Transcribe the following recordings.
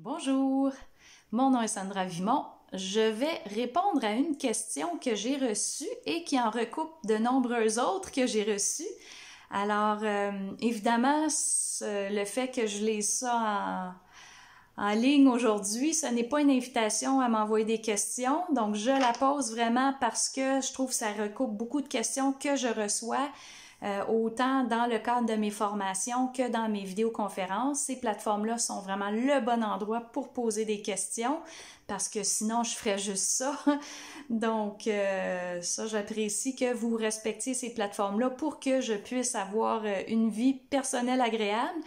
Bonjour, mon nom est Sandra Vimon. Je vais répondre à une question que j'ai reçue et qui en recoupe de nombreuses autres que j'ai reçues. Alors, évidemment, le fait que je lise ça en ligne aujourd'hui, ce n'est pas une invitation à m'envoyer des questions. Donc, je la pose vraiment parce que je trouve que ça recoupe beaucoup de questions que je reçois. Autant dans le cadre de mes formations que dans mes vidéoconférences. Ces plateformes-là sont vraiment le bon endroit pour poser des questions parce que sinon, je ferais juste ça. Donc, ça, j'apprécie que vous respectiez ces plateformes-là pour que je puisse avoir une vie personnelle agréable.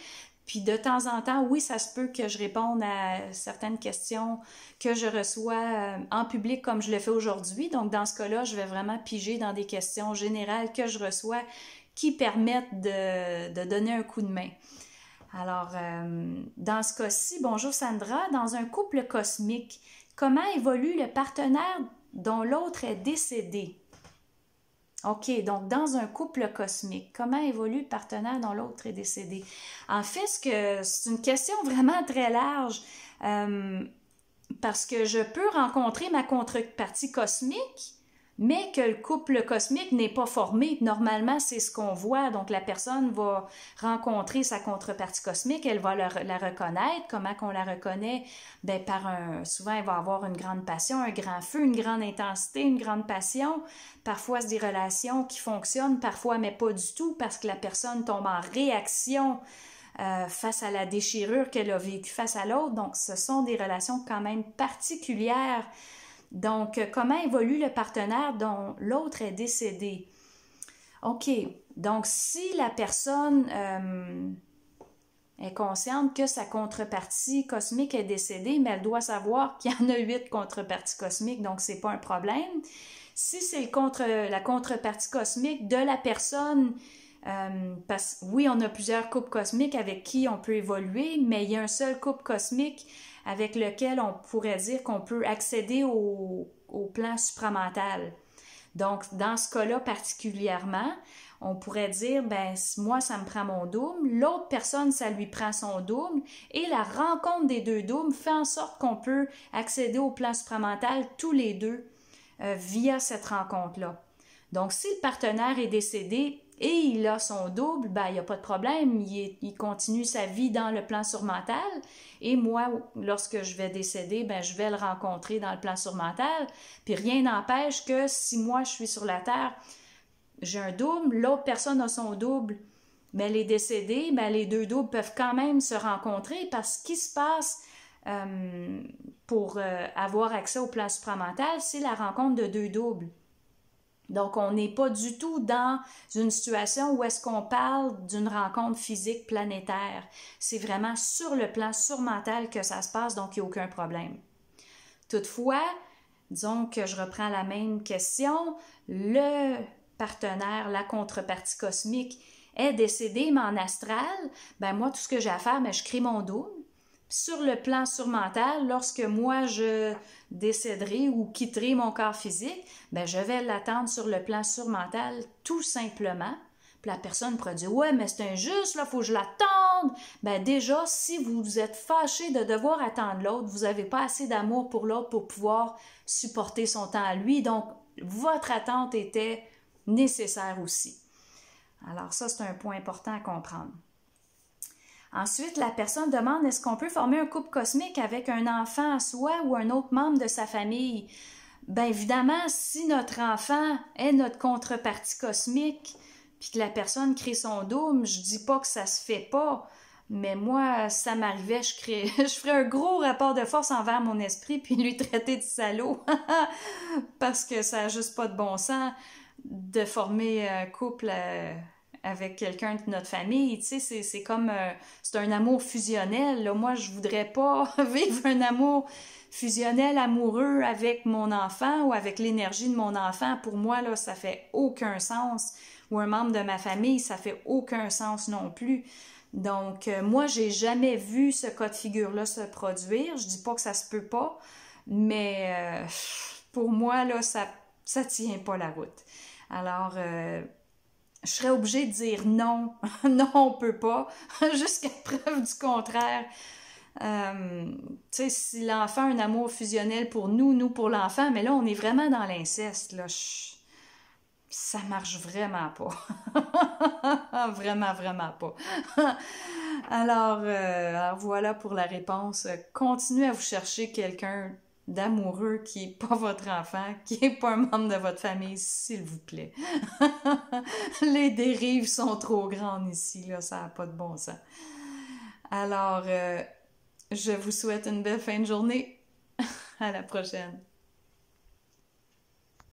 Puis de temps en temps, oui, ça se peut que je réponde à certaines questions que je reçois en public comme je le fais aujourd'hui. Donc, dans ce cas-là, je vais vraiment piger dans des questions générales que je reçois qui permettent de donner un coup de main. Alors, dans ce cas-ci, bonjour Sandra, dans un couple cosmique, comment évolue le partenaire dont l'autre est décédé? OK, donc dans un couple cosmique, comment évolue le partenaire dont l'autre est décédé? En fait, c'est une question vraiment très large parce que je peux rencontrer ma contrepartie cosmique, mais que le couple cosmique n'est pas formé. Normalement, c'est ce qu'on voit. Donc, la personne va rencontrer sa contrepartie cosmique, elle va la reconnaître. Comment qu'on la reconnaît? Ben, souvent, elle va avoir une grande passion, un grand feu, une grande intensité, une grande passion. Parfois, c'est des relations qui fonctionnent, parfois, mais pas du tout, parce que la personne tombe en réaction face à la déchirure qu'elle a vécue face à l'autre. Donc, ce sont des relations quand même particulières. Donc, comment évolue le partenaire dont l'autre est décédé? OK, donc si la personne est consciente que sa contrepartie cosmique est décédée, mais elle doit savoir qu'il y en a 8 contreparties cosmiques, donc c'est pas un problème. Si c'est la contrepartie cosmique de la personne, parce que oui, on a plusieurs couples cosmiques avec qui on peut évoluer, mais il y a un seul couple cosmique avec lequel on pourrait dire qu'on peut accéder au plan supramental. Donc, dans ce cas-là particulièrement, on pourrait dire, ben moi, ça me prend mon double, l'autre personne, ça lui prend son double, et la rencontre des deux doubles fait en sorte qu'on peut accéder au plan supramental tous les deux via cette rencontre-là. Donc, si le partenaire est décédé et il a son double, ben, il n'y a pas de problème, il continue sa vie dans le plan surmental. Et moi, lorsque je vais décéder, ben, je vais le rencontrer dans le plan surmental. Puis rien n'empêche que si moi, je suis sur la Terre, j'ai un double, l'autre personne a son double, mais elle est décédée, ben, les deux doubles peuvent quand même se rencontrer parce qu'il se passe pour avoir accès au plan supramental, c'est la rencontre de deux doubles. Donc, on n'est pas du tout dans une situation où est-ce qu'on parle d'une rencontre physique planétaire. C'est vraiment sur le plan surmental que ça se passe, donc il n'y a aucun problème. Toutefois, disons que je reprends la même question, le partenaire, la contrepartie cosmique est décédé, mais en astral, ben moi, tout ce que j'ai à faire, ben, je crée mon double. Sur le plan surmental, lorsque moi je décéderai ou quitterai mon corps physique, ben je vais l'attendre sur le plan surmental tout simplement. Puis la personne pourrait dire « Ouais, mais c'est injuste, là, il faut que je l'attende. » Ben déjà, si vous êtes fâché de devoir attendre l'autre, vous n'avez pas assez d'amour pour l'autre pour pouvoir supporter son temps à lui. Donc, votre attente était nécessaire aussi. Alors ça, c'est un point important à comprendre. Ensuite, la personne demande est-ce qu'on peut former un couple cosmique avec un enfant à soi ou un autre membre de sa famille? Bien évidemment, si notre enfant est notre contrepartie cosmique, puis que la personne crée son double, je dis pas que ça se fait pas, mais moi, si ça m'arrivait, je ferais un gros rapport de force envers mon esprit puis lui traiter de salaud, parce que ça n'a juste pas de bon sens de former un couple avec quelqu'un de notre famille, tu sais, c'est comme, c'est un amour fusionnel, là. Moi, je voudrais pas vivre un amour fusionnel, amoureux avec mon enfant ou avec l'énergie de mon enfant. Pour moi, là, ça fait aucun sens. Ou un membre de ma famille, ça fait aucun sens non plus. Donc, moi, j'ai jamais vu ce cas de figure-là se produire. Je dis pas que ça se peut pas, mais pour moi, là, ça tient pas la route. Alors, je serais obligée de dire non, non, on peut pas, jusqu'à preuve du contraire. Tu sais, si l'enfant a un amour fusionnel pour nous, nous pour l'enfant, mais là, on est vraiment dans l'inceste, là. Ça marche vraiment pas. Vraiment, vraiment pas. Alors, voilà pour la réponse. Continuez à vous chercher quelqu'un d'amoureux qui n'est pas votre enfant, qui n'est pas un membre de votre famille, s'il vous plaît. Les dérives sont trop grandes ici, là, ça n'a pas de bon sens. Alors, je vous souhaite une belle fin de journée. À la prochaine.